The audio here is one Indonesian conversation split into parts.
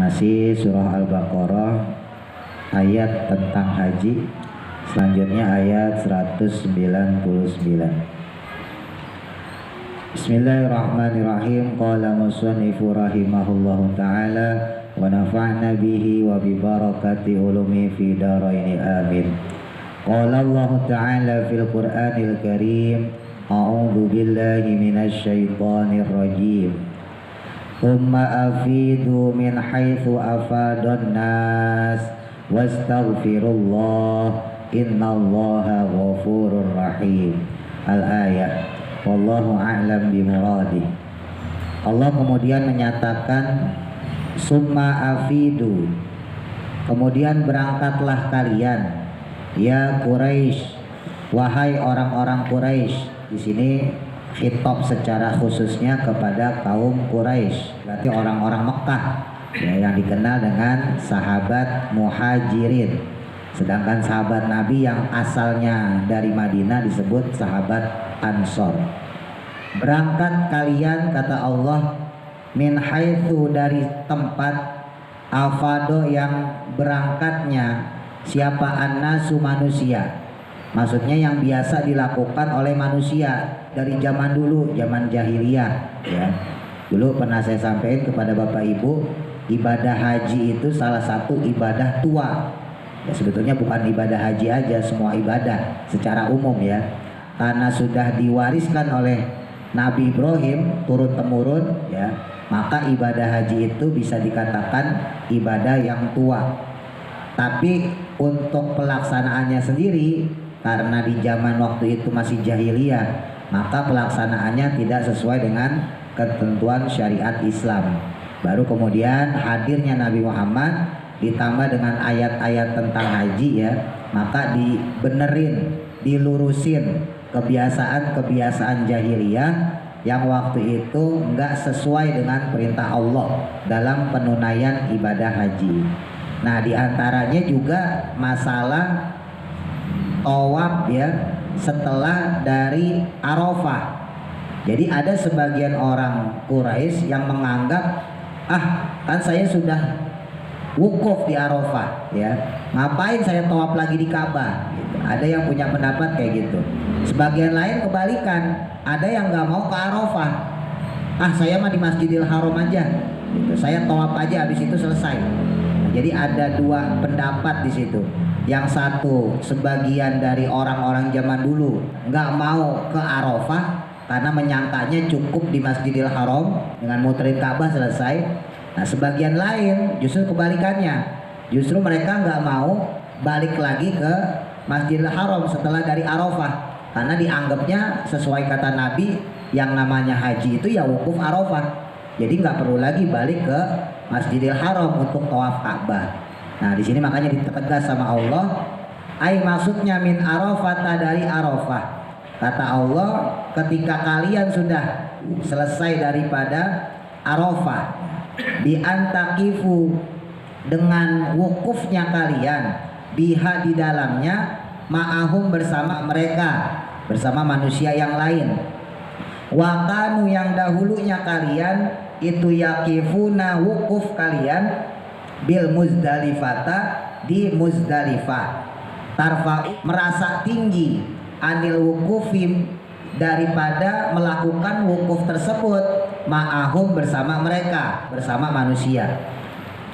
Masih surah Al-Baqarah ayat tentang haji. Selanjutnya ayat 199. Bismillahirrahmanirrahim. Qala musannifu rahimahullahu ta'ala wa nafa'na bihi wa bi barakati ulumi fi daraini amin. Qala Allah ta'ala fil Qur'anil Karim, a'udzu billahi minasy syaithanir rajim. Thumma afidu min haitsu afadun nas wastaghfirullah innallaha ghafurur rahim. Al-ayah. Wallahu a'lam bimuradih. Allah kemudian menyatakan summa afidu, kemudian berangkatlah kalian ya Quraisy, wahai orang-orang Quraisy. Di sini khitab secara khususnya kepada kaum Quraisy, berarti orang-orang Mekah ya, yang dikenal dengan sahabat muhajirin. Sedangkan sahabat Nabi yang asalnya dari Madinah disebut sahabat Ansor. Berangkat kalian, kata Allah, min haitsu, dari tempat, afado, yang berangkatnya siapa, annasu, manusia. Maksudnya yang biasa dilakukan oleh manusia dari zaman dulu, zaman jahiliyah ya. Dulu pernah saya sampaikan kepada Bapak Ibu, ibadah haji itu salah satu ibadah tua. Ya, sebetulnya bukan ibadah haji aja, semua ibadah secara umum ya. Karena sudah diwariskan oleh Nabi Ibrahim turun temurun ya, maka ibadah haji itu bisa dikatakan ibadah yang tua. Tapi untuk pelaksanaannya sendiri, karena di zaman waktu itu masih jahiliyah, maka pelaksanaannya tidak sesuai dengan ketentuan syariat Islam. Baru kemudian hadirnya Nabi Muhammad ditambah dengan ayat-ayat tentang haji ya, maka dibenerin, dilurusin kebiasaan-kebiasaan jahiliyah yang waktu itu enggak sesuai dengan perintah Allah dalam penunaian ibadah haji. Nah, diantaranya juga masalah tawaf ya setelah dari Arafah. Jadi ada sebagian orang Quraisy yang menganggap, kan saya sudah wukuf di Arafah ya, ngapain saya tawaf lagi di Ka'bah gitu. Ada yang punya pendapat kayak gitu. Sebagian lain kebalikan, ada yang nggak mau ke Arafah, saya mah di Masjidil Haram aja gitu. Saya tawaf aja, habis itu selesai. Nah, jadi ada dua pendapat di situ. Yang satu, sebagian dari orang-orang zaman dulu nggak mau ke Arafah karena menyangkanya cukup di Masjidil Haram dengan muterin Ka'bah selesai. Nah, sebagian lain justru kebalikannya, justru mereka nggak mau balik lagi ke Masjidil Haram setelah dari Arafah, karena dianggapnya sesuai kata Nabi, yang namanya haji itu ya wukuf Arafah, jadi nggak perlu lagi balik ke Masjidil Haram untuk tawaf Ka'bah. Nah, di sini makanya ditegas sama Allah, maksudnya min Arafah, dari Arafah. Kata Allah, ketika kalian sudah selesai daripada Arafah, biantakifu, dengan wukufnya kalian, biha, di dalamnya, ma'ahum, bersama mereka, bersama manusia yang lain. Wakanu, yang dahulunya kalian itu yakifuna, wukuf kalian, bil Muzdalifata, di Muzdalifah. Tarfa, merasa tinggi, anil wukufim, daripada melakukan wukuf tersebut, ma'ahum, bersama mereka, bersama manusia.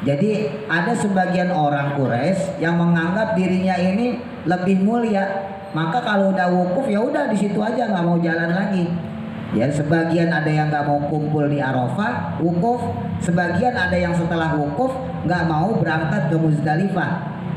Jadi ada sebagian orang Quraisy yang menganggap dirinya ini lebih mulia, maka kalau udah wukuf ya udah di situ aja, nggak mau jalan lagi. Ya, sebagian ada yang nggak mau kumpul di Arafah wukuf, sebagian ada yang setelah wukuf nggak mau berangkat ke Muzdalifah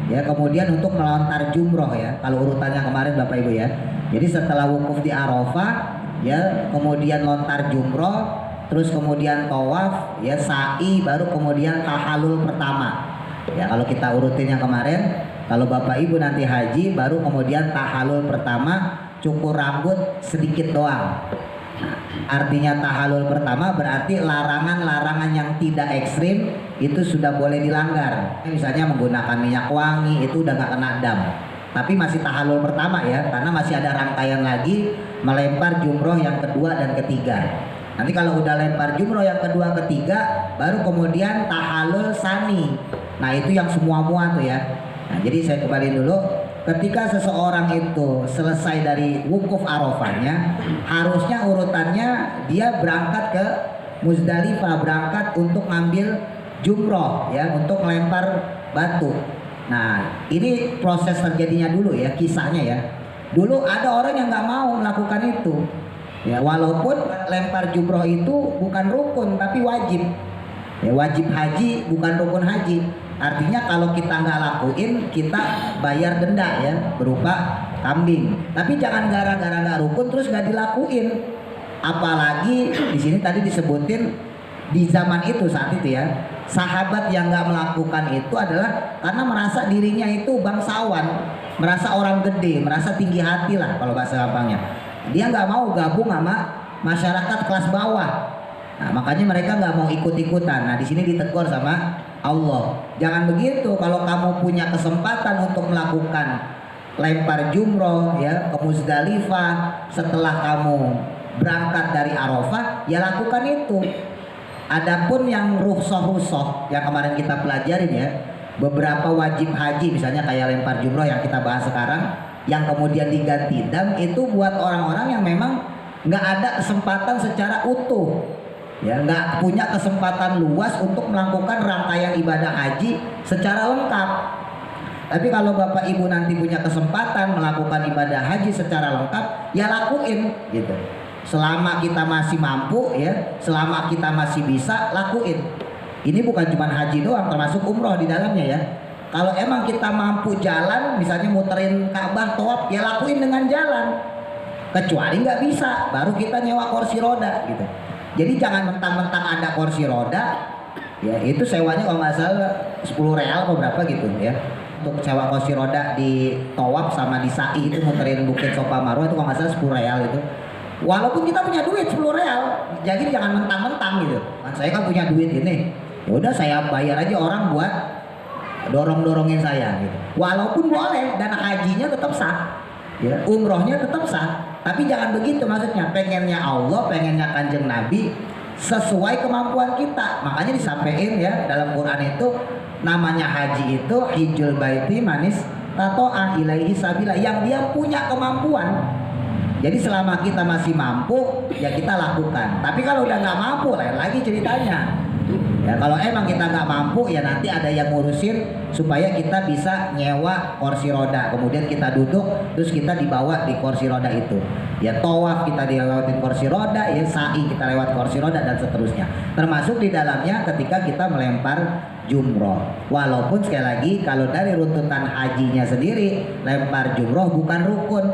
ya, kemudian untuk melontar jumroh ya, kalau urutannya kemarin Bapak Ibu ya. Jadi setelah wukuf di Arafah ya, kemudian lontar jumroh, terus kemudian tawaf ya, sa'i, baru kemudian tahalul pertama ya. Kalau kita urutin yang kemarin, kalau Bapak Ibu nanti haji, baru kemudian tahalul pertama, cukur rambut sedikit doang. Artinya tahalul pertama berarti larangan-larangan yang tidak ekstrim itu sudah boleh dilanggar. Misalnya menggunakan minyak wangi itu udah gak kena dam, tapi masih tahalul pertama ya, karena masih ada rangkaian lagi melempar jumroh yang kedua dan ketiga. Nanti kalau udah lempar jumroh yang kedua ketiga baru kemudian tahallul sani. Nah itu yang semua tuh ya. Nah jadi saya kembali dulu, ketika seseorang itu selesai dari wukuf Arafahnya, harusnya urutannya dia berangkat ke Muzdalifah, berangkat untuk ngambil jumroh ya, untuk melempar batu. Nah ini proses terjadinya dulu ya, kisahnya ya. Dulu ada orang yang nggak mau melakukan itu ya, walaupun lempar jumroh itu bukan rukun tapi wajib ya, wajib haji bukan rukun haji. Artinya kalau kita nggak lakuin kita bayar denda ya, berupa kambing. Tapi jangan gara-gara nggak rukun terus nggak dilakuin. Apalagi di sini tadi disebutin di zaman itu, saat itu ya, sahabat yang nggak melakukan itu adalah karena merasa dirinya itu bangsawan, merasa orang gede, merasa tinggi hati lah kalau bahasa gampangnya. Dia nggak mau gabung sama masyarakat kelas bawah. Nah, makanya mereka nggak mau ikut-ikutan. Nah di sini ditegur sama Allah, jangan begitu. Kalau kamu punya kesempatan untuk melakukan lempar jumroh ya ke Muzdalifah setelah kamu berangkat dari Arafah, ya lakukan itu. Adapun yang rukhsah yang kemarin kita pelajarin ya, beberapa wajib haji misalnya kayak lempar jumroh yang kita bahas sekarang, yang kemudian diganti dam, itu buat orang-orang yang memang nggak ada kesempatan secara utuh ya, nggak punya kesempatan luas untuk melakukan rangkaian ibadah haji secara lengkap. Tapi kalau bapak ibu nanti punya kesempatan melakukan ibadah haji secara lengkap, ya lakuin gitu. Selama kita masih mampu ya, selama kita masih bisa, lakuin. Ini bukan cuma haji doang, termasuk umroh di dalamnya ya. Kalau emang kita mampu jalan, misalnya muterin Ka'bah, tawaf, ya lakuin dengan jalan. Kecuali nggak bisa, baru kita nyewa kursi roda gitu. Jadi jangan mentang-mentang ada kursi roda, ya itu sewanya kalau nggak salah 10 real atau berapa gitu ya. Untuk sewa kursi roda di tawaf sama di sa'i itu muterin Bukit Sofa Marwah itu kalau nggak salah 10 real itu. Walaupun kita punya duit 10 real, jadi jangan mentang-mentang gitu. Kan saya kan punya duit ini, ya udah saya bayar aja orang buat dorong-dorongin saya gitu. Walaupun boleh, dana hajinya tetap sah, ya, umrohnya tetap sah. Tapi jangan begitu maksudnya. Pengennya Allah, pengennya Kanjeng Nabi sesuai kemampuan kita. Makanya disampaikan ya dalam Quran itu namanya haji itu hijjul baiti manis tato'ah ilaihi sabila, yang dia punya kemampuan. Jadi selama kita masih mampu ya kita lakukan. Tapi kalau udah nggak mampu lain lagi ceritanya. Ya kalau emang kita nggak mampu ya nanti ada yang ngurusin supaya kita bisa nyewa kursi roda. Kemudian kita duduk terus kita dibawa di kursi roda itu. Ya tawaf kita dilewatin kursi roda, ya sa'i kita lewat kursi roda dan seterusnya. Termasuk di dalamnya ketika kita melempar jumroh. Walaupun sekali lagi kalau dari runtutan hajinya sendiri lempar jumroh bukan rukun.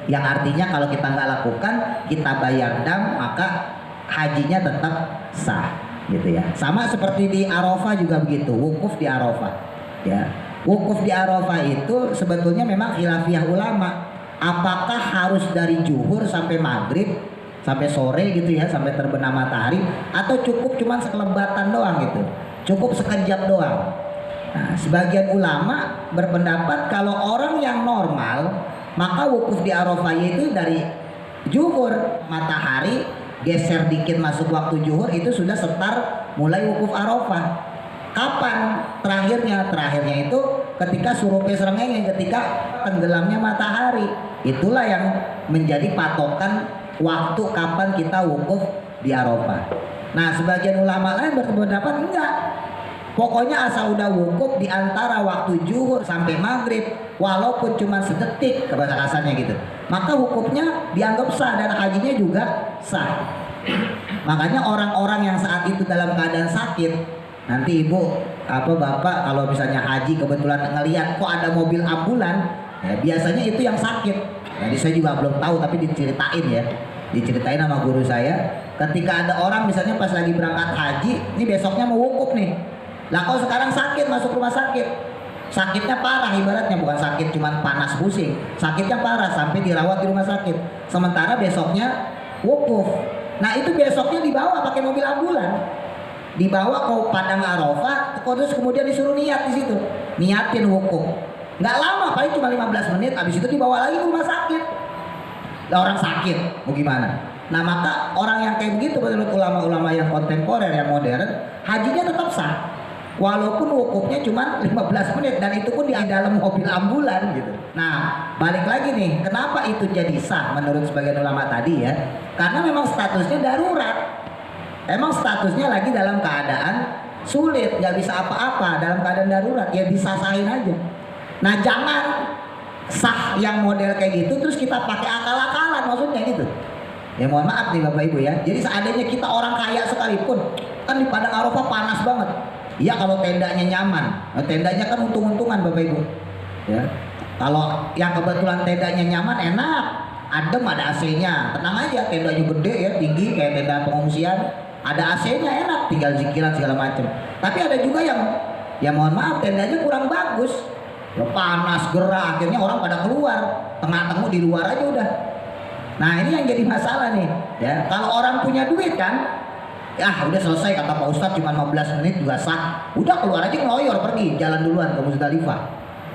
Yang artinya kalau kita nggak lakukan, kita bayar dam, maka hajinya tetap sah, gitu ya. Sama seperti di Arafah juga begitu, wukuf di Arafah. Ya, wukuf di Arafah itu sebetulnya memang khilafiyah ulama. Apakah harus dari zuhur sampai maghrib, sampai sore gitu ya, sampai terbenam matahari, atau cukup cuma sekelebatan doang gitu, cukup sekejap doang. Nah, sebagian ulama berpendapat kalau orang yang normal, maka wukuf di Arafah itu dari zuhur matahari geser dikit masuk waktu zuhur itu sudah setar mulai wukuf Arafah. Kapan terakhirnya? Terakhirnya itu ketika surupe srengenge, ketika tenggelamnya matahari. Itulah yang menjadi patokan waktu kapan kita wukuf di Arafah. Nah, sebagian ulama lain berpendapat enggak. Pokoknya asal udah wukuf di antara waktu zuhur sampai maghrib, walaupun cuma sedetik ke bahasa kasarnya gitu, maka wukufnya dianggap sah dan hajinya juga sah. Makanya orang-orang yang saat itu dalam keadaan sakit, nanti ibu bapak kalau misalnya haji kebetulan ngelihat kok ada mobil ambulan, ya biasanya itu yang sakit. Jadi saya juga belum tahu tapi diceritain sama guru saya, ketika ada orang misalnya pas lagi berangkat haji, ini besoknya mau wukuf nih. Lah kalau sekarang sakit masuk rumah sakit, sakitnya parah ibaratnya, bukan sakit cuman panas pusing, sakitnya parah sampai dirawat di rumah sakit. Sementara besoknya wukuf. Nah itu besoknya dibawa pakai mobil ambulan, dibawa ke Padang Arafah, terus kemudian disuruh niat di situ, niatin wukuf. Nggak lama, paling cuma 15 menit, habis itu dibawa lagi ke rumah sakit. Lah orang sakit, mau gimana? Nah maka orang yang kayak begitu menurut ulama-ulama yang kontemporer, yang modern, hajinya tetap sah. Walaupun wukufnya cuma 15 menit dan itu pun di dalam mobil ambulan gitu. Nah balik lagi nih, kenapa itu jadi sah menurut sebagian ulama tadi ya? Karena memang statusnya darurat. Emang statusnya lagi dalam keadaan sulit, nggak bisa apa-apa, dalam keadaan darurat, ya disasahin aja. Nah jangan sah yang model kayak gitu terus kita pakai akal-akalan, maksudnya gitu. Ya mohon maaf nih Bapak Ibu ya. Jadi seandainya kita orang kaya sekalipun, kan di Padang Arafah panas banget. Iya kalau tendanya nyaman, nah, tendanya kan untung-untungan Bapak Ibu. Ya. Kalau yang kebetulan tendanya nyaman, enak, adem, ada AC-nya, tenang aja, tendanya gede ya, tinggi kayak tenda pengungsian, ada AC-nya, enak, tinggal zikiran segala macam. Tapi ada juga yang, ya mohon maaf, tendanya kurang bagus, ya panas, gerah, akhirnya orang pada keluar, tengah-tengah di luar aja udah. Nah ini yang jadi masalah nih, ya. Kalau orang punya duit kan, ya udah selesai kata Pak Ustadz cuma 15 menit juga sah, udah keluar aja ngeloyor pergi, jalan duluan ke Musdalifah.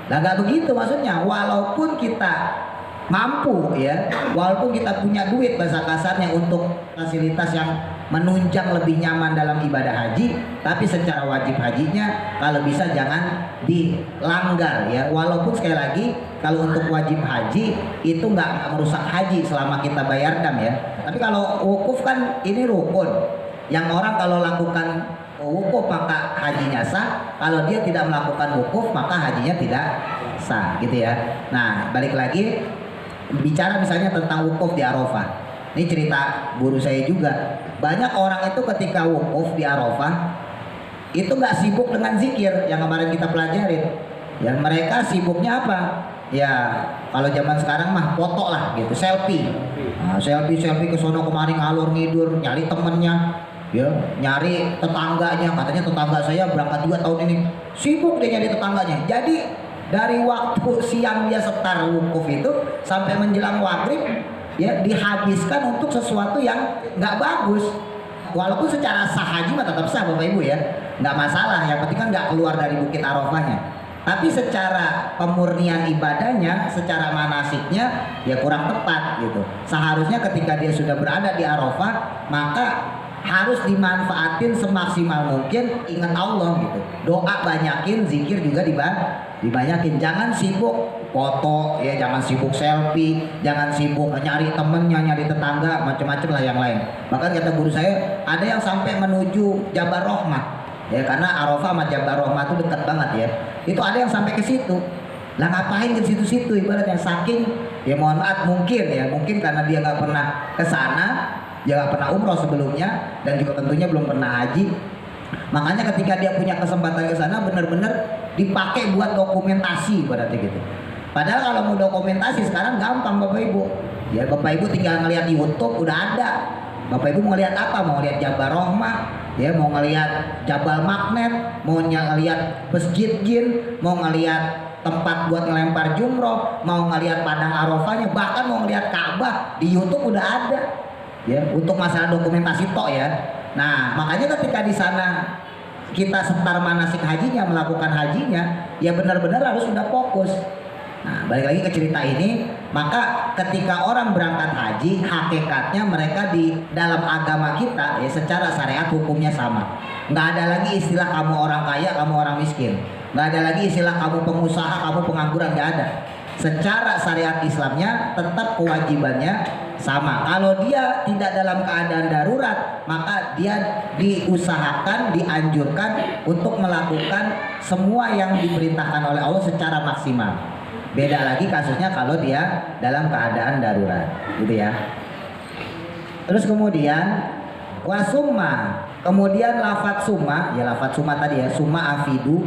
Nah nggak begitu maksudnya, walaupun kita mampu ya, walaupun kita punya duit bahasa kasarnya untuk fasilitas yang menunjang lebih nyaman dalam ibadah haji, tapi secara wajib hajinya kalau bisa jangan dilanggar ya. Walaupun sekali lagi kalau untuk wajib haji itu nggak merusak haji selama kita bayar dam ya. Tapi kalau wukuf kan ini rukun, yang orang kalau lakukan wukuf maka hajinya sah, kalau dia tidak melakukan wukuf maka hajinya tidak sah gitu ya. Nah balik lagi bicara misalnya tentang wukuf di Arafah. Ini cerita guru saya juga. Banyak orang itu ketika wukuf di Arafah itu nggak sibuk dengan zikir yang kemarin kita pelajarin. Ya mereka sibuknya apa? Ya kalau zaman sekarang mah foto lah gitu, selfie. Nah, selfie ke sono kemari ngalur ngidur nyari temennya, ya nyari tetangganya. Katanya tetangga saya berangkat juga tahun ini, sibuk dia nyari tetangganya. Jadi dari waktu siang dia setar wukuf itu sampai menjelang maghrib ya dihabiskan untuk sesuatu yang nggak bagus. Walaupun secara sah haji mah tetap sah Bapak Ibu ya, nggak masalah, yang penting kan nggak keluar dari bukit Arafahnya. Tapi secara pemurnian ibadahnya, secara manasiknya ya kurang tepat gitu. Seharusnya ketika dia sudah berada di Arafah maka harus dimanfaatin semaksimal mungkin, ingat Allah gitu. Doa banyakin, zikir juga dibanyakin. Jangan sibuk foto ya, jangan sibuk selfie, jangan sibuk nyari temennya, nyari tetangga, macam-macam lah yang lain. Bahkan kata guru saya ada yang sampai menuju Jabal Rahmah ya, karena Arafah sama Jabal Rahmah itu dekat banget ya. Itu ada yang sampai ke situ. Lah ngapain ke situ-situ, ibaratnya saking ya mohon maaf mungkin karena dia nggak pernah ke sana, dia nggak pernah umroh sebelumnya dan juga tentunya belum pernah haji. Makanya ketika dia punya kesempatan ke sana benar-benar dipakai buat dokumentasi berarti gitu. Padahal kalau mau dokumentasi sekarang gampang Bapak Ibu. Ya Bapak Ibu tinggal ngelihat di YouTube udah ada. Bapak Ibu mau ngelihat apa? Mau ngelihat Jabal Rahmah, ya mau ngelihat Jabal Magnet, mau ngelihat Masjid Jin, mau ngelihat tempat buat ngelempar jumroh, mau ngelihat padang Arafahnya, bahkan mau ngelihat Ka'bah di YouTube udah ada. Ya, untuk masalah dokumentasi tok ya. Nah, makanya ketika di sana kita setar manasik hajinya, melakukan hajinya, ya benar-benar harus sudah fokus. Nah, balik lagi ke cerita ini, maka ketika orang berangkat haji, hakikatnya mereka di dalam agama kita ya secara syariat hukumnya sama. Nggak ada lagi istilah kamu orang kaya, kamu orang miskin. Nggak ada lagi istilah kamu pengusaha, kamu pengangguran, nggak ada. Secara syariat Islamnya tetap kewajibannya sama. Kalau dia tidak dalam keadaan darurat, maka dia diusahakan, dianjurkan untuk melakukan semua yang diperintahkan oleh Allah secara maksimal. Beda lagi kasusnya kalau dia dalam keadaan darurat, gitu ya. Terus kemudian wasumma, kemudian lafadz summa, ya lafadz summa tadi ya, summa afidu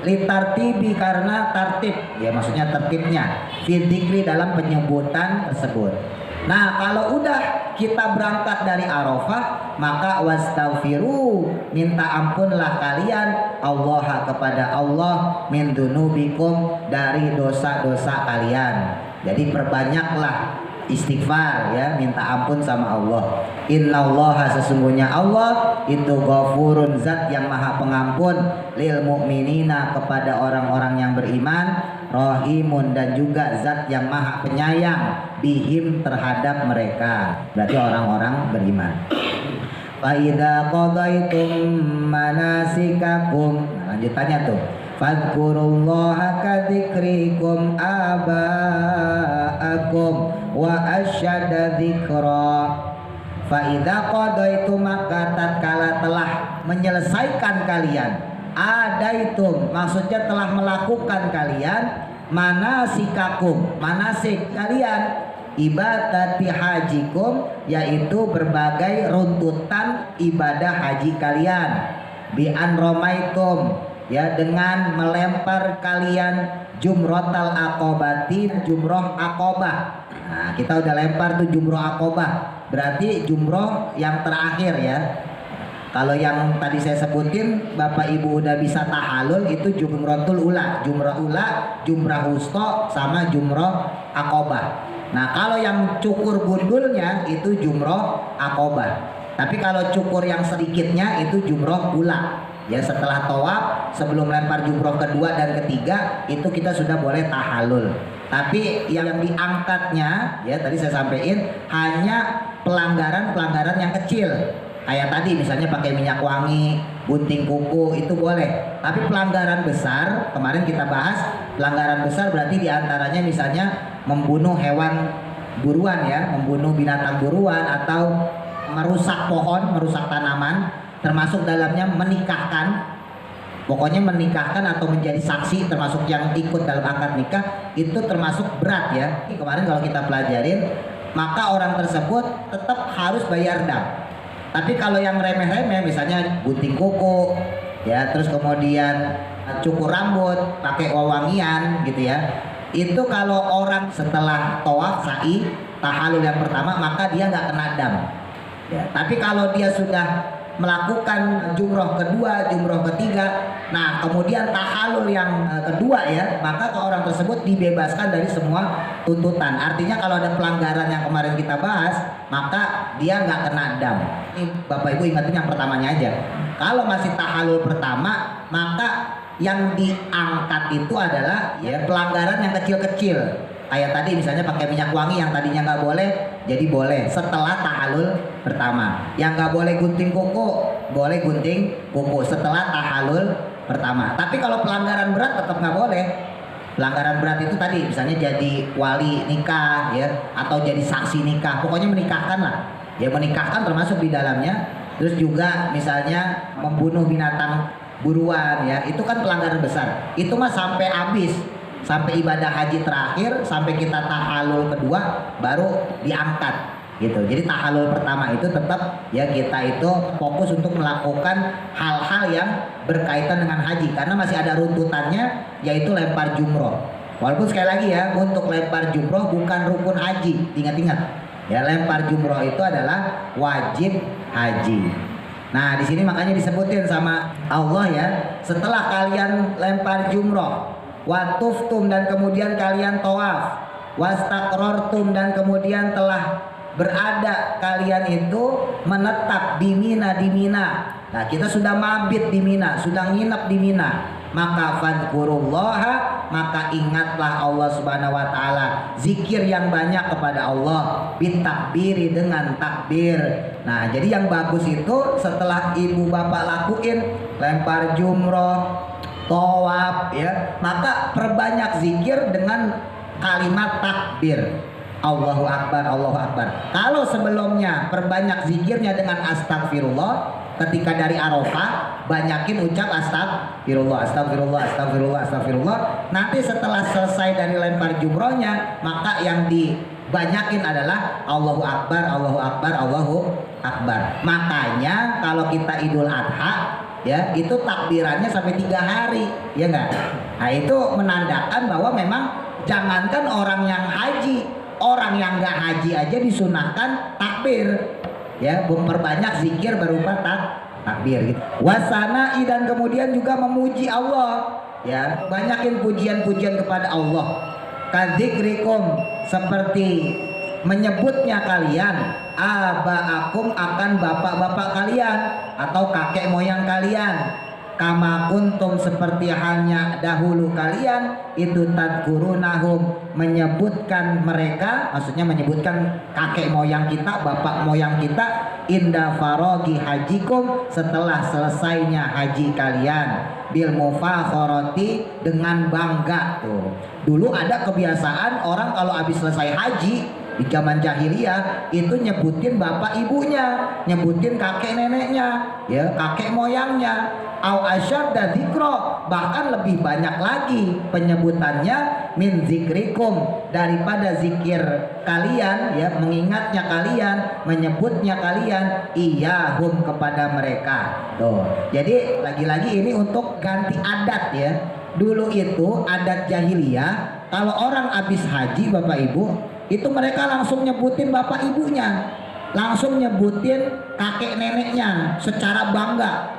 litartibi karena tartib ya, maksudnya tertibnya fidzikri dalam penyebutan tersebut. Nah kalau udah kita berangkat dari Arafah maka wastaghfiru, minta ampunlah kalian Allah kepada Allah min dunubikum, dari dosa-dosa kalian. Jadi perbanyaklah istighfar ya, minta ampun sama Allah. Innallaha, sesungguhnya Allah itu ghafurun, zat yang maha pengampun, lil mu'minina, kepada orang-orang yang beriman, Rahimun, dan juga zat yang maha penyayang bihim terhadap mereka, berarti orang-orang beriman. Fa idza qadaitum manasikakum, nah, lanjutannya tuh, fadhkurullaha kadzikrikum aba'akum wa asyadda dzikra. Fa idza qadaitum, maka tatkala telah menyelesaikan kalian, adaitum maksudnya telah melakukan kalian, manasikakum manasik kalian, ibadati hajikum yaitu berbagai runtutan ibadah haji kalian, bi an romaitum ya dengan melempar kalian jumrotal aqobati, jumroh aqobah. Nah, kita udah lempar tuh jumroh aqobah, berarti jumroh yang terakhir ya. Kalau yang tadi saya sebutin Bapak Ibu udah bisa tahalul, itu jumratul ula, jumrah wusta sama jumrah aqobah. Nah, kalau yang cukur gundulnya itu jumrah aqobah. Tapi kalau cukur yang sedikitnya itu jumrah ula. Ya, setelah tawaf, sebelum lempar jumrah kedua dan ketiga itu kita sudah boleh tahalul. Tapi yang diangkatnya ya tadi saya sampaikan hanya pelanggaran-pelanggaran yang kecil. Kayak tadi misalnya pakai minyak wangi, gunting kuku itu boleh. Tapi pelanggaran besar, kemarin kita bahas, pelanggaran besar berarti diantaranya misalnya membunuh hewan buruan ya, membunuh binatang buruan, atau merusak pohon, merusak tanaman, termasuk dalamnya menikahkan. Pokoknya menikahkan atau menjadi saksi, termasuk yang ikut dalam akad nikah, itu termasuk berat ya. Kemarin kalau kita pelajarin, maka orang tersebut tetap harus bayar dam. Tapi kalau yang remeh-remeh misalnya gunting kuku ya, terus kemudian cukur rambut, pakai wewangian gitu ya, itu kalau orang setelah tawaf sa'i tahalul yang pertama maka dia nggak kena dam ya. Tapi kalau dia sudah melakukan jumroh kedua, jumroh ketiga, nah kemudian tahalul yang kedua ya, maka ke orang tersebut dibebaskan dari semua tuntutan. Artinya kalau ada pelanggaran yang kemarin kita bahas, maka dia nggak kena dam. Ini Bapak Ibu ingatin yang pertamanya aja. Kalau masih tahalul pertama, maka yang diangkat itu adalah ya pelanggaran yang kecil-kecil. Kayak tadi misalnya pakai minyak wangi yang tadinya nggak boleh, jadi boleh setelah tahalul pertama. Yang nggak boleh gunting kuku, boleh gunting kuku setelah tahalul pertama. Tapi kalau pelanggaran berat tetap nggak boleh. Pelanggaran berat itu tadi misalnya jadi wali nikah ya, atau jadi saksi nikah, pokoknya menikahkan lah. Ya menikahkan termasuk di dalamnya. Terus juga misalnya membunuh binatang buruan ya, itu kan pelanggaran besar. Itu mah sampai habis, sampai ibadah haji terakhir, sampai kita tahalul kedua baru diangkat gitu. Jadi tahalul pertama itu tetap ya kita itu fokus untuk melakukan hal-hal yang berkaitan dengan haji, karena masih ada runtutannya, yaitu lempar jumroh. Walaupun sekali lagi ya, untuk lempar jumroh bukan rukun haji, ingat-ingat ya, lempar jumroh itu adalah wajib haji. Nah di sini makanya disebutin sama Allah ya, setelah kalian lempar jumroh, watuftum dan kemudian kalian tawaf, wastaqrartum dan kemudian telah berada kalian itu menetap di Mina, di Mina. Nah kita sudah mabit di Mina, sudah nginep di Mina, maka fadhkurullaha, maka ingatlah Allah Subhanahu wa taala, zikir yang banyak kepada Allah, bitakbiri dengan takbir. Nah jadi yang bagus itu setelah ibu bapak lakuin lempar jumroh, tawaf ya, maka perbanyak zikir dengan kalimat takbir, Allahu Akbar, Allahu Akbar. Kalau sebelumnya perbanyak zikirnya dengan astagfirullah, ketika dari Arafah banyakin ucap astagfirullah, astagfirullah, astagfirullah, astagfirullah. Nanti setelah selesai dari lempar jumrohnya, maka yang dibanyakin adalah Allahu Akbar, Allahu Akbar, Allahu Akbar. Makanya kalau kita Idul Adha ya, itu takbirannya sampai 3 hari ya enggak. Nah itu menandakan bahwa memang jangankan orang yang haji, orang yang nggak haji aja disunahkan takbir ya, memperbanyak zikir berupa takbir gitu. Wasana dan kemudian juga memuji Allah ya, banyakin pujian-pujian kepada Allah. Kadzikrikum, seperti menyebutnya kalian, abaakum, akan bapak-bapak kalian atau kakek moyang kalian. kama kuntum seperti halnya dahulu kalian itu tadkurunahum menyebutkan mereka, maksudnya menyebutkan kakek moyang kita, bapak moyang kita, inda farogi hajikum setelah selesainya haji kalian, bil mufakhorati dengan bangga. Tuh dulu ada kebiasaan orang kalau habis selesai haji di zaman jahiliyah itu nyebutin bapak ibunya, nyebutin kakek neneknya, ya kakek moyangnya, au asyadda dzikra, bahkan lebih banyak lagi penyebutannya min zikrikum, daripada zikir kalian, ya mengingatnya kalian, menyebutnya kalian, iyahum kepada mereka. Tuh jadi lagi-lagi ini untuk ganti adat ya. Dulu itu adat jahiliyah kalau orang habis haji bapak ibu itu mereka langsung nyebutin bapak ibunya, langsung nyebutin kakek neneknya secara bangga.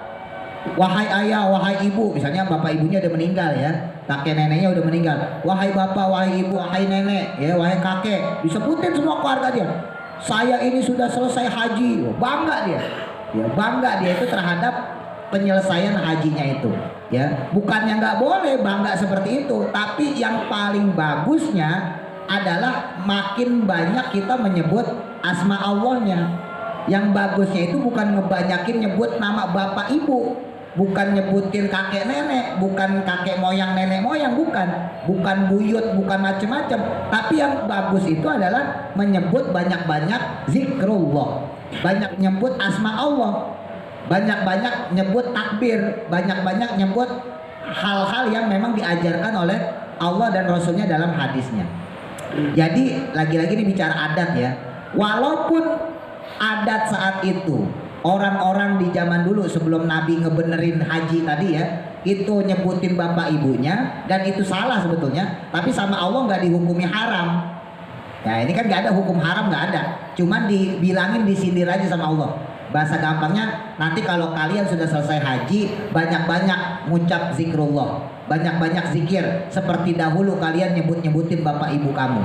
Wahai ayah, wahai ibu, misalnya bapak ibunya udah meninggal ya, kakek neneknya udah meninggal. Wahai bapak, wahai ibu, wahai nenek, ya wahai kakek, disebutin semua keluarga dia. Saya ini sudah selesai haji, bangga dia. Ya bangga dia itu terhadap penyelesaian hajinya itu. Ya bukannya nggak boleh bangga seperti itu, tapi yang paling bagusnya adalah makin banyak kita menyebut asma Allahnya. Yang bagusnya itu bukan ngebanyakin nyebut nama bapak ibu, bukan nyebutin kakek nenek, bukan kakek moyang nenek moyang, bukan buyut, bukan macem-macem. Tapi yang bagus itu adalah menyebut banyak-banyak zikrullah, banyak nyebut asma Allah, banyak-banyak nyebut takbir, banyak-banyak nyebut hal-hal yang memang diajarkan oleh Allah dan Rasulnya dalam hadisnya. Jadi lagi-lagi ini bicara adat ya. Walaupun adat saat itu orang-orang di zaman dulu sebelum Nabi ngebenerin haji tadi ya, itu nyebutin bapak ibunya dan itu salah sebetulnya, tapi sama Allah nggak dihukumi haram. Ya ini kan nggak ada hukum haram, nggak ada. Cuman dibilangin, disindir aja sama Allah. Bahasa gampangnya, nanti kalau kalian sudah selesai haji, banyak-banyak ngucap zikrullah, banyak-banyak zikir seperti dahulu kalian nyebut-nyebutin bapak ibu kamu.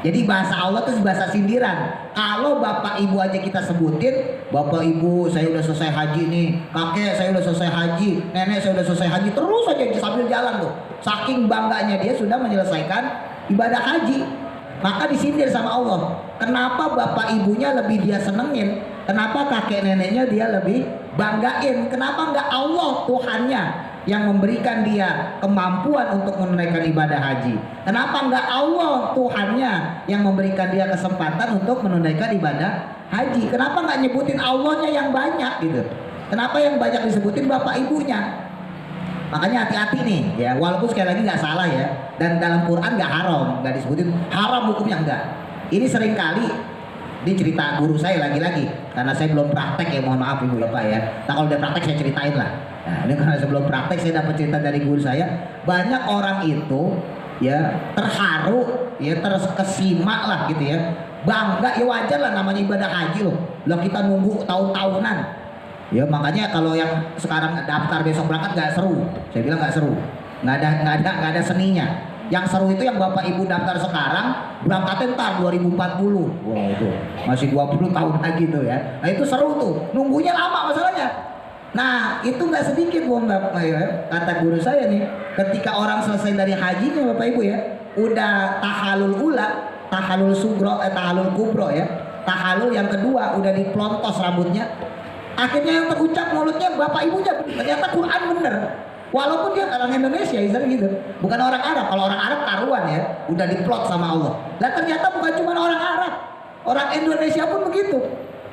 Jadi bahasa Allah itu bahasa sindiran. Kalau bapak ibu aja kita sebutin, bapak ibu saya udah selesai haji nih, kakek saya udah selesai haji, nenek saya udah selesai haji, terus aja sambil jalan tuh. Saking bangganya dia sudah menyelesaikan ibadah haji. Maka disindir sama Allah. Kenapa bapak ibunya lebih dia senengin? Kenapa kakek neneknya dia lebih banggain? Kenapa enggak Allah Tuhannya yang memberikan dia kemampuan untuk menunaikan ibadah haji? Kenapa enggak Allah Tuhannya yang memberikan dia kesempatan untuk menunaikan ibadah haji? Kenapa enggak nyebutin Allahnya yang banyak gitu? Kenapa yang banyak disebutin bapak ibunya? Makanya hati-hati nih ya, walaupun sekali lagi nggak salah ya, dan dalam Quran nggak haram, nggak disebutin haram hukumnya, enggak. Ini sering kali dicerita guru saya lagi-lagi, karena saya belum praktek ya, mohon maaf ibu bapak ya. Nah kalau udah praktek saya ceritain lah. Nah ini karena sebelum praktek saya dapat cerita dari guru saya, banyak orang itu ya terharu, ya terkesima lah gitu ya, bangga ya, wajar lah namanya ibadah haji loh. Lah kita nunggu tahun-tahunan. Ya makanya kalau yang sekarang daftar besok berangkat nggak seru, saya bilang nggak seru, nggak ada seninya. Yang seru itu yang bapak ibu daftar sekarang, berangkatnya ntar 2040. Wah itu masih 20 tahun lagi tuh ya. Nah itu seru tuh, nunggunya lama masalahnya. Nah itu nggak sedikit bapak ya, kata guru saya nih, ketika orang selesai dari hajinya bapak ibu ya, udah tahalul ula, tahalul sugro, tahalul kubro ya, tahalul yang kedua udah diplontos rambutnya. Akhirnya yang terucap mulutnya bapak ibunya, ternyata Quran bener. Walaupun dia orang Indonesia, misalnya gitu, bukan orang Arab. Kalau orang Arab karuan ya, udah diplot sama Allah. Lah ternyata bukan cuma orang Arab, orang Indonesia pun begitu.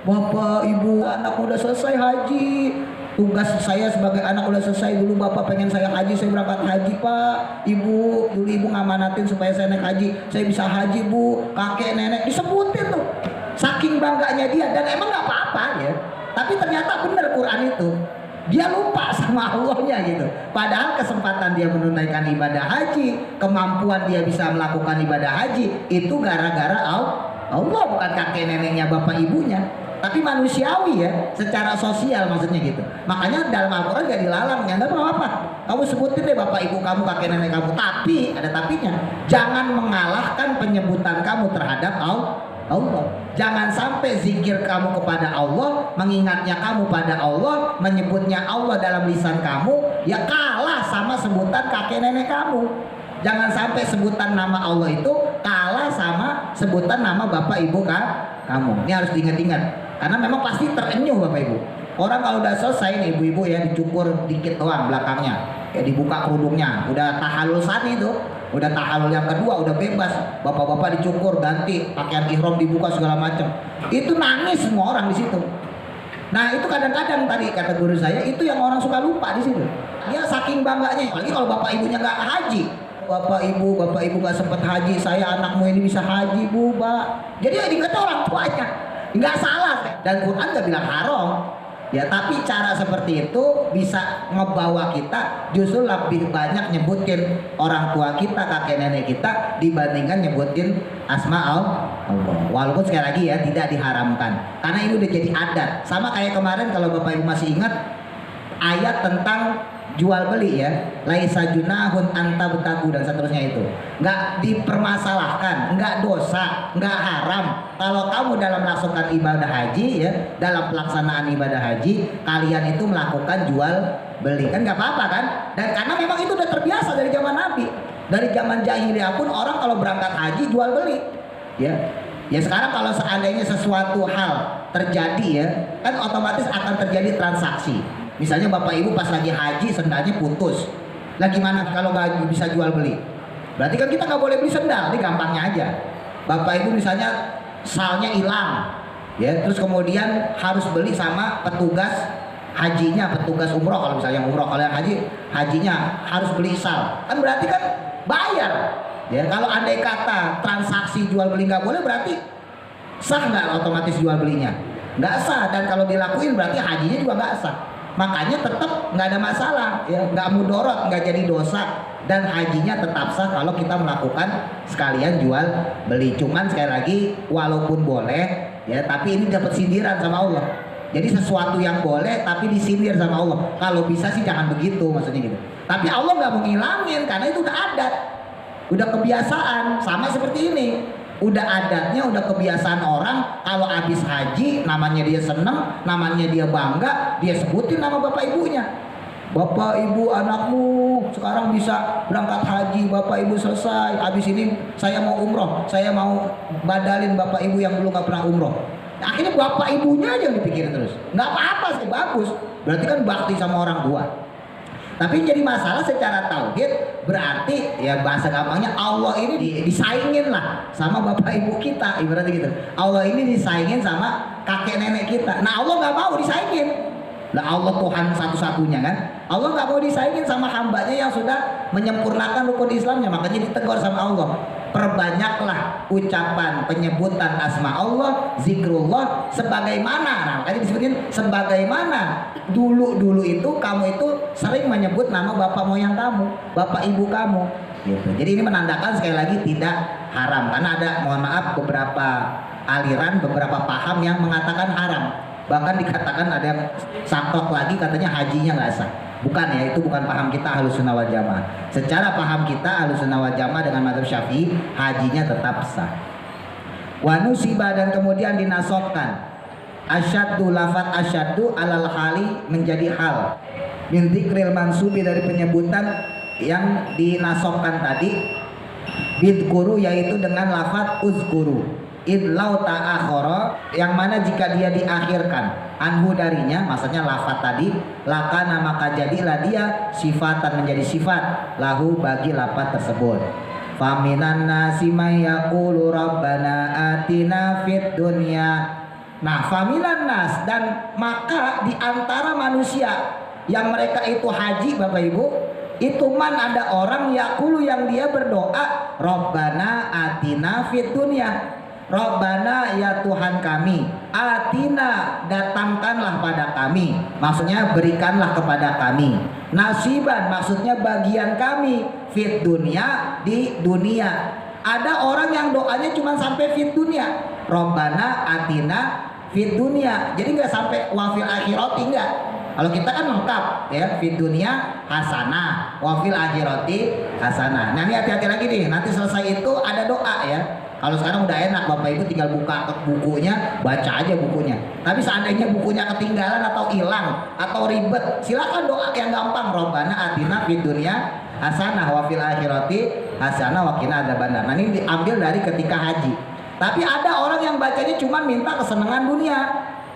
Bapak ibu anak udah selesai haji, tugas saya sebagai anak udah selesai, dulu bapak pengen saya haji, saya berangkat haji pak. Ibu dulu ibu ngamanatin supaya saya naik haji, saya bisa haji bu, kakek nenek disebutin tuh. Saking bangganya dia, dan emang nggak apa-apa ya. Tapi ternyata benar Quran itu, dia lupa sama Allahnya gitu. Padahal kesempatan dia menunaikan ibadah haji, kemampuan dia bisa melakukan ibadah haji, itu gara-gara Allah, bukan kakek neneknya bapak ibunya. Tapi manusiawi ya, secara sosial maksudnya gitu. Makanya dalam Al-Quran gak dilarang, ya nggak apa-apa. Kamu sebutin deh bapak ibu kamu, kakek nenek kamu. Tapi ada tapinya, jangan mengalahkan penyebutan kamu terhadap Allah. Jangan sampai zikir kamu kepada Allah, mengingatnya kamu pada Allah, menyebutnya Allah dalam lisan kamu ya kalah sama sebutan kakek nenek kamu. Jangan sampai sebutan nama Allah itu kalah sama sebutan nama bapak ibu kamu. Ini harus diingat-ingat, karena memang pasti terenyuh bapak ibu. Orang kalau udah selesai nih ibu-ibu ya, dicukur dikit doang belakangnya, ya dibuka kerudungnya, udah tahalusan itu, udah tahalul yang kedua, udah bebas, bapak-bapak dicukur, ganti pakaian ihram, dibuka segala macam, itu nangis semua orang di situ. Nah itu kadang-kadang tadi kata guru saya, itu yang orang suka lupa di situ. Dia saking bangganya, apalagi kalau bapak ibunya nggak haji. Bapak ibu nggak sempat haji, saya anakmu ini bisa haji bu, pak. Jadi ya dikata orang tuanya, nggak salah. Dan Quran nggak bilang haram, ya. Tapi cara seperti itu bisa ngebawa kita justru lebih banyak nyebutin orang tua kita, kakek nenek kita, dibandingkan nyebutin asma Allah. Walaupun sekali lagi ya tidak diharamkan, karena ini udah jadi adat. Sama kayak kemarin kalau bapak ibu masih ingat ayat tentang jual beli ya, laisa junahun anta betaku dan seterusnya, itu nggak dipermasalahkan, nggak dosa, nggak haram kalau kamu dalam melaksanakan ibadah haji ya, dalam pelaksanaan ibadah haji kalian itu melakukan jual beli, kan nggak apa-apa kan. Dan karena memang itu udah terbiasa dari zaman Nabi, dari zaman jahiliyah pun orang kalau berangkat haji jual beli ya. Ya sekarang kalau seandainya sesuatu hal terjadi ya, kan otomatis akan terjadi transaksi. Misalnya bapak ibu pas lagi haji sendalnya putus, lah gimana kalau nggak bisa jual beli? Berarti kan kita nggak boleh beli sendal. Ini gampangnya aja, bapak ibu misalnya salnya hilang ya, terus kemudian harus beli sama petugas hajinya, petugas umroh. Kalau misalnya umroh, kalau yang hajinya harus beli sal, kan berarti kan bayar ya. Kalau andai kata transaksi jual beli nggak boleh, berarti sah nggak otomatis jual belinya? Nggak sah. Dan kalau dilakuin berarti hajinya juga nggak sah. Makanya tetap nggak ada masalah ya, nggak mudorot, nggak jadi dosa, dan hajinya tetap sah kalau kita melakukan sekalian jual beli. Cuman sekali lagi walaupun boleh ya, tapi ini dapat sindiran sama Allah. Jadi sesuatu yang boleh tapi disindir sama Allah. Kalau bisa sih jangan begitu, maksudnya gitu. Tapi Allah nggak mau ngilangin, karena itu udah adat, udah kebiasaan. Sama seperti ini, udah adatnya, udah kebiasaan orang. Kalau habis haji namanya dia seneng, namanya dia bangga, dia sebutin nama bapak ibunya. Bapak ibu anakmu sekarang bisa berangkat haji, bapak ibu selesai, habis ini saya mau umroh, saya mau badalin bapak ibu yang dulu nggak pernah umroh. Akhirnya bapak ibunya aja yang dipikirin terus. Nggak apa-apa sih, bagus, berarti kan bakti sama orang tua. Tapi jadi masalah secara tauhid, berarti ya bahasa gampangnya Allah ini disaingin lah sama bapak ibu kita, ibaratnya gitu. Allah ini disaingin sama kakek nenek kita. Nah Allah nggak mau disaingin. Lah Allah Tuhan satu-satunya kan. Allah nggak mau disaingin sama hambanya yang sudah menyempurnakan rukun Islamnya. Makanya ditegur sama Allah, perbanyaklah ucapan penyebutan asma Allah, zikrullah, sebagaimana. Nah makanya disebutin sebagaimana dulu itu kamu itu sering menyebut nama bapak moyang kamu, bapak ibu kamu gitu. Jadi ini menandakan sekali lagi tidak haram. Karena ada, mohon maaf, beberapa aliran, beberapa paham yang mengatakan haram. Bahkan dikatakan ada yang saklek lagi, katanya hajinya nggak sah. Bukan ya, itu bukan paham kita Ahlussunnah wal Jamaah. Secara paham kita Ahlussunnah wal Jamaah dengan mazhab Syafi'i, hajinya tetap sah. Wa nusiba, dan kemudian dinasobkan asyaddu, lafat asyaddu alal hali, menjadi hal, min dzikril mansubi, dari penyebutan yang dinasobkan tadi, bidkuru, yaitu dengan lafat uzkuru. Idlau ta'akhara, yang mana jika dia diakhirkan, anhu, darinya, maksudnya lafat tadi, lakana, maka jadilah dia sifatan, menjadi sifat, lahu, bagi lafat tersebut. Faminan nasi may yaqulu rabbana atina fid dunya. Nah, faminan nas, dan maka di antara manusia yang mereka itu haji bapak ibu, itu man, ada orang yaqulu, yang dia berdoa, rabbana atina fid dunya. Rabbana, ya Tuhan kami, atina, datangkanlah pada kami, maksudnya berikanlah kepada kami, nasiban, maksudnya bagian kami, fit dunia, di dunia. Ada orang yang doanya cuma sampai fit dunia, Rabbana atina fit dunia, jadi nggak sampai wafil akhirat, enggak. Kalau kita kan lengkap ya, fid dunya hasanah wa fil akhirati hasanah. Nah ini hati-hati lagi nih, nanti selesai itu ada doa ya. Kalau sekarang udah enak, Bapak Ibu tinggal buka bukunya, baca aja bukunya. Tapi seandainya bukunya ketinggalan atau hilang atau ribet, silakan doa yang gampang. Robbana atina fid dunya hasanah wa fil akhirati hasanah wa qina adzabannar. Nah ini diambil dari ketika haji. Tapi ada orang yang bacanya cuma minta kesenangan dunia,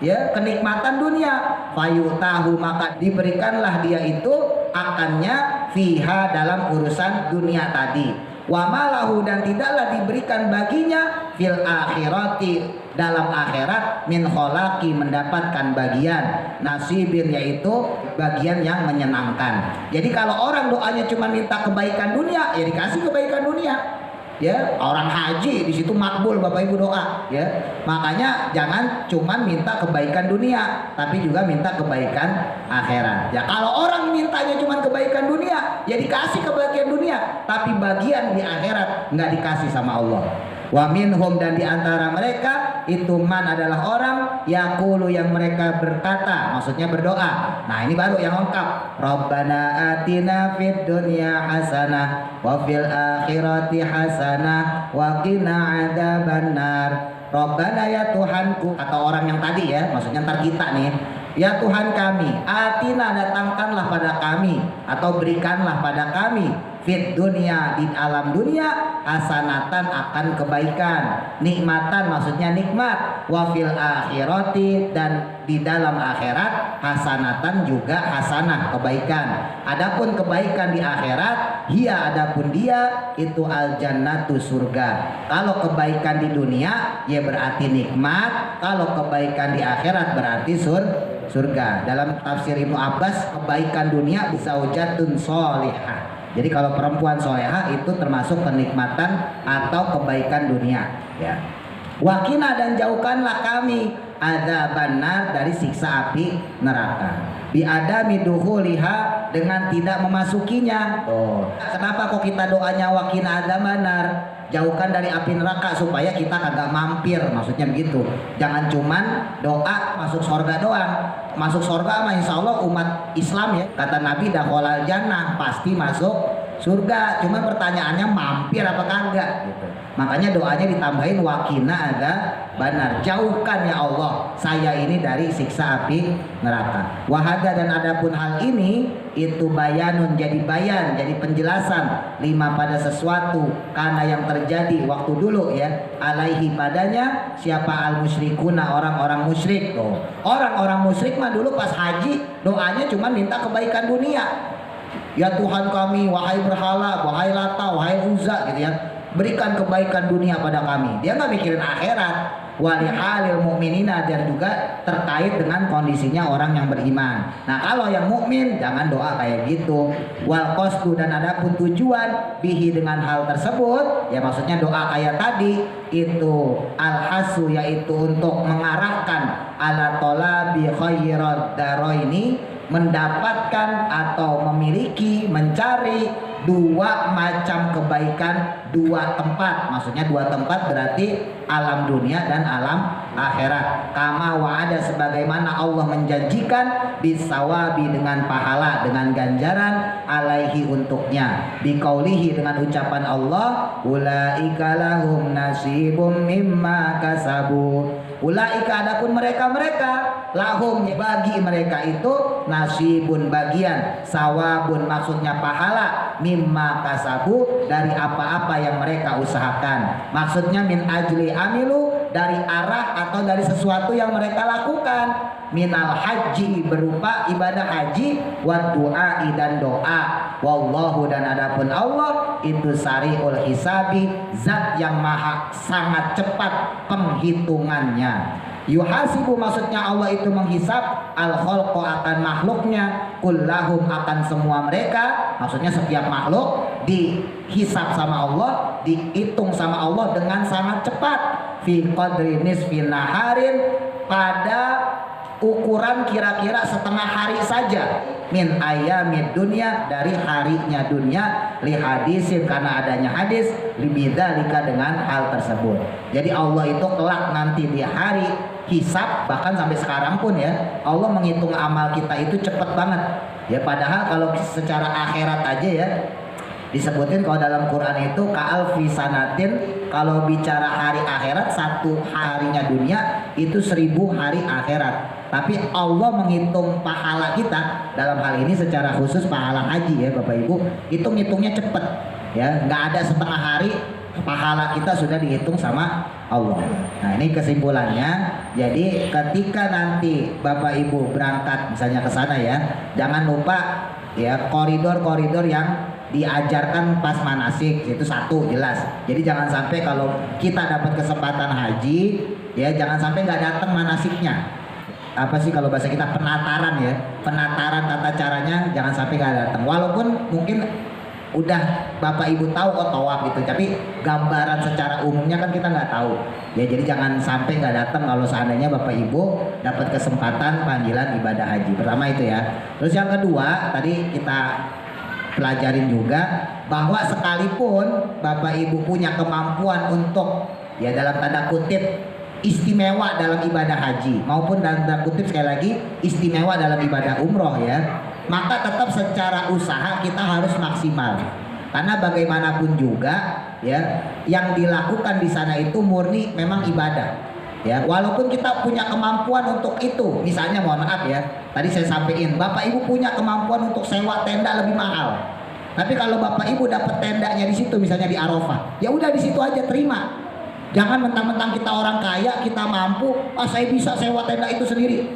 ya, kenikmatan dunia. Fayutahu, maka diberikanlah dia itu akannya fiha, dalam urusan dunia tadi. Wa malahu, dan tidaklah diberikan baginya fil akhirati, dalam akhirat, min kholaki, mendapatkan bagian, nasibin, yaitu bagian yang menyenangkan. Jadi kalau orang doanya cuma minta kebaikan dunia, ya dikasih kebaikan dunia. Ya, orang haji di situ makbul Bapak Ibu doa, ya. Makanya jangan cuma minta kebaikan dunia, tapi juga minta kebaikan akhirat. Ya, kalau orang mintanya cuma kebaikan dunia, ya dikasih kebaikan dunia, tapi bagian di akhirat nggak dikasih sama Allah. Wa minhum, dan diantara mereka itu man adalah orang yaqulu, yang mereka berkata, maksudnya berdoa. Nah ini baru yang lengkap. Rabbana atina fid dunya hasanah wa fil akhirati hasanah wa qina adzabannar. Rabbana, ya Tuhanku, kata orang yang tadi ya, maksudnya ntar kita nih. Ya Tuhan kami, atina, datangkanlah pada kami atau berikanlah pada kami fit dunia, di alam dunia, hasanatan, akan kebaikan, nikmatan, maksudnya nikmat, wa fil akhirati, dan di dalam akhirat, hasanatan, juga hasanah, kebaikan. Adapun kebaikan di akhirat, hiya, adapun dia itu al jannatu, surga. Kalau kebaikan di dunia ya berarti nikmat, kalau kebaikan di akhirat berarti surga. Dalam tafsir Ibnu Abbas, kebaikan dunia bisa zaujatun sholihah. Jadi kalau perempuan solehah itu termasuk kenikmatan atau kebaikan dunia, ya. Wakina, dan jauhkanlah kami adzabannar, dari siksa api neraka. Biadami duhuliha, dengan tidak memasukinya. Oh, kenapa kok kita doanya wakina adzabannar? Jauhkan dari api neraka supaya kita kagak mampir, maksudnya begitu. Jangan cuman doa masuk surga doang. Masuk surga mah insya Allah umat Islam ya, kata Nabi dakhalal jannah, pasti masuk surga. Cuma pertanyaannya mampir apa kagak gitu. Makanya doanya ditambahin wakina adzabannar, jauhkan ya Allah saya ini dari siksa api neraka. Wahada, dan adapun hal ini itu bayanun, jadi bayan, jadi penjelasan, lima, pada sesuatu, karena yang terjadi waktu dulu ya, alaihi, padanya, siapa, al musyrikuna, orang-orang musyrik. Oh, orang-orang musyrik mah dulu pas haji doanya cuma minta kebaikan dunia. Ya Tuhan kami, wahai berhala, wahai Lata, wahai Uzza, gitu ya, berikan kebaikan dunia pada kami. Dia nggak mikirin akhirat. Walihalil mu'minina, dan juga terkait dengan kondisinya orang yang beriman. Nah kalau yang mukmin jangan doa kayak gitu. Wal qasdu, dan adapun tujuan bihi, dengan hal tersebut, ya maksudnya doa kayak tadi itu al-hasu, yaitu untuk mengarahkan ala talabi khairat daraini, mendapatkan atau memiliki, mencari dua macam kebaikan, dua tempat. Maksudnya dua tempat berarti alam dunia dan alam akhirat. Kama wa'ada, sebagaimana Allah menjanjikan, bisawabi, dengan pahala, dengan ganjaran, alaihi, untuknya, biqaulihi, dengan ucapan Allah, ulaika lahum nasibum mimma kasabu. Ulaika, adapun mereka-mereka, lahum, bagi mereka itu, nasibun, bagian, sawabun, maksudnya pahala, mimma kasabu, dari apa-apa yang mereka usahakan. Maksudnya min ajli amilu, dari arah atau dari sesuatu yang mereka lakukan. Minal haji, berupa ibadah haji, wa du'ai, dan doa. Wallahu, dan adapun Allah itu sari'ul hisabi, zat yang maha sangat cepat penghitungannya. Yuhasibu, maksudnya Allah itu menghisab al-khalqa, akan makhluknya, kullahum, akan semua mereka, maksudnya setiap makhluk dihisab sama Allah, dihitung sama Allah dengan sangat cepat. Fi qadri nisfi naharin, pada ukuran kira-kira setengah hari saja, min ayamid dunia, dari harinya dunia, li hadisin, karena adanya hadis, libidzalika, dengan hal tersebut. Jadi Allah itu kelak nanti di hari hisab, bahkan sampai sekarang pun ya Allah menghitung amal kita itu cepet banget ya. Padahal kalau secara akhirat aja ya disebutin kalau dalam Quran itu ka'alfi sanatin, kalau bicara hari akhirat satu harinya dunia itu 1000 hari akhirat. Tapi Allah menghitung pahala kita dalam hal ini secara khusus pahala haji ya Bapak Ibu, hitungnya cepet ya, nggak ada setengah hari pahala kita sudah dihitung sama Allah. Nah ini kesimpulannya. Jadi ketika nanti Bapak Ibu berangkat misalnya ke sana ya, jangan lupa ya koridor-koridor yang diajarkan pas manasik, itu satu jelas. Jadi jangan sampai kalau kita dapat kesempatan haji ya, jangan sampai nggak datang manasiknya. Apa sih kalau bahasa kita, penataran ya, penataran tata caranya jangan sampai nggak datang. Walaupun mungkin udah Bapak Ibu tahu oh tawaf gitu, tapi gambaran secara umumnya kan kita nggak tahu ya. Jadi jangan sampai nggak datang kalau seandainya Bapak Ibu dapat kesempatan panggilan ibadah haji. Pertama itu ya. Terus yang kedua tadi kita pelajarin juga bahwa sekalipun Bapak Ibu punya kemampuan untuk ya dalam tanda kutip istimewa dalam ibadah haji maupun dalam tanda kutip sekali lagi istimewa dalam ibadah umroh ya, maka tetap secara usaha kita harus maksimal. Karena bagaimanapun juga ya yang dilakukan di sana itu murni memang ibadah. Ya, walaupun kita punya kemampuan untuk itu, misalnya mohon maaf ya, tadi saya sampaikan, Bapak Ibu punya kemampuan untuk sewa tenda lebih mahal. Tapi kalau Bapak Ibu dapat tendanya di situ, misalnya di Arafah, ya udah di situ aja terima. Jangan mentang-mentang kita orang kaya, kita mampu, saya bisa sewa tenda itu sendiri.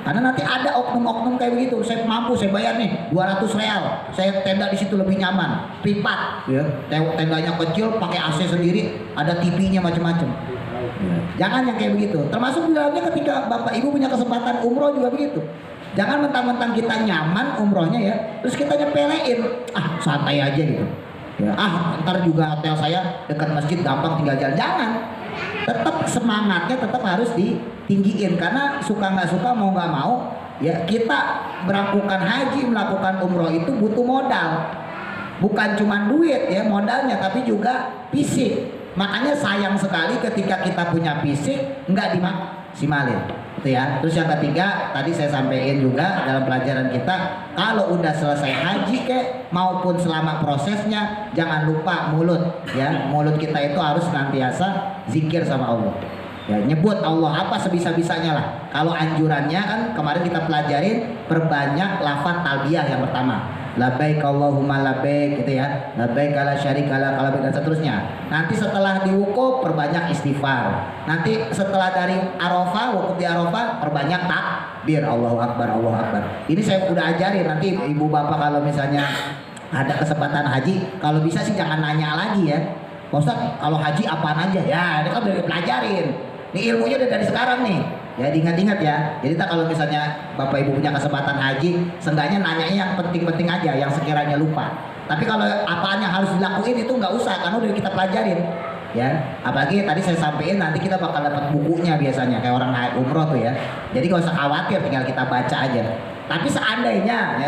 Karena nanti ada oknum-oknum kayak begitu, saya mampu, saya bayar nih 200 real, saya tenda di situ lebih nyaman, privat, ya. Tendanya kecil, pakai AC sendiri, ada TV-nya macam-macam. Jangan yang kayak begitu. Termasuk di dalamnya ketika Bapak Ibu punya kesempatan umroh juga begitu. Jangan mentang-mentang kita nyaman umrohnya ya, terus kita nyepelein, santai aja gitu. Ya, ntar juga hotel saya dekat masjid gampang tinggal jalan. Jangan. Tetap semangatnya tetap harus ditinggiin, karena suka nggak suka mau nggak mau ya kita melakukan haji, melakukan umroh itu butuh modal. Bukan cuma duit ya modalnya, tapi juga fisik. Makanya sayang sekali ketika kita punya fisik nggak dimaksimalin, gitu ya. Terus yang ketiga tadi saya sampaikan juga dalam pelajaran kita, kalau udah selesai haji maupun selama prosesnya jangan lupa mulut ya, mulut kita itu harus senantiasa zikir sama Allah. Ya, nyebut Allah apa sebisa-bisanya lah. Kalau anjurannya kan kemarin kita pelajarin, perbanyak lafaz talbiyah yang pertama. Labbaik Allahumma labbaik gitu ya. Labbaik la syarika lak dan seterusnya. Nanti setelah diwukuf perbanyak istighfar. Nanti setelah dari Arafah, wukuf di Arafah perbanyak takbir, Allahu Akbar, Allahu Akbar. Ini saya udah ajarin, nanti ibu bapak kalau misalnya ada kesempatan haji, kalau bisa sih jangan nanya lagi ya. Pak Ustaz, kalau haji apaan aja? Ya, ini kan udah dipelajarin. Ini ilmunya udah dari sekarang nih. Ya diingat-ingat ya. Jadi kalau misalnya Bapak Ibu punya kesempatan haji, seenggaknya nanyanya yang penting-penting aja, yang sekiranya lupa. Tapi kalau apaan yang harus dilakuin itu nggak usah, karena udah kita pelajarin. Ya, apalagi tadi saya sampaikan nanti kita bakal dapat bukunya biasanya kayak orang umroh tuh ya. Jadi nggak usah khawatir, tinggal kita baca aja. Tapi seandainya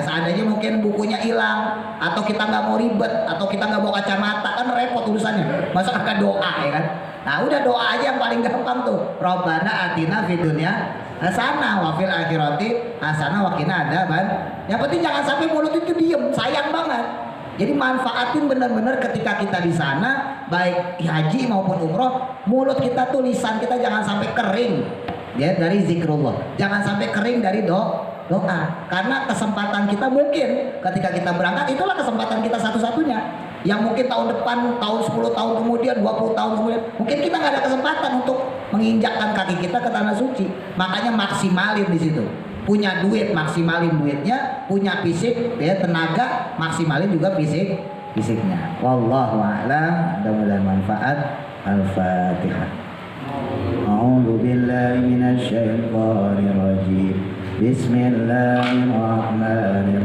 mungkin bukunya hilang, atau kita nggak mau ribet, atau kita nggak bawa kacamata, kan repot urusannya. Masa akan doa ya kan? Nah udah doa aja yang paling gampang tuh. Rabbana atina fid dunya hasanah wa fil akhirati hasanah wa qina adzaban. Yang penting jangan sampai mulut itu diem, sayang banget. Jadi manfaatin benar-benar ketika kita di sana, baik haji maupun umroh, mulut kita tuh, lisan kita jangan sampai kering ya dari zikrullah. Jangan sampai kering dari doa. Karena kesempatan kita mungkin ketika kita berangkat itulah kesempatan kita satu-satunya. Yang mungkin tahun depan, tahun 10 tahun kemudian, 20 tahun kemudian, mungkin kita nggak ada kesempatan untuk menginjakkan kaki kita ke tanah suci. Makanya maksimalin di situ. Punya duit, maksimalin duitnya. Punya fisik, ya tenaga, maksimalin juga fisiknya. Wallahu a'lam. Mudah-mudahan manfaat. Al-Fatihah. A'udzu billahi minasy syaithanir rajim. Bismillahirrahmanirrahim.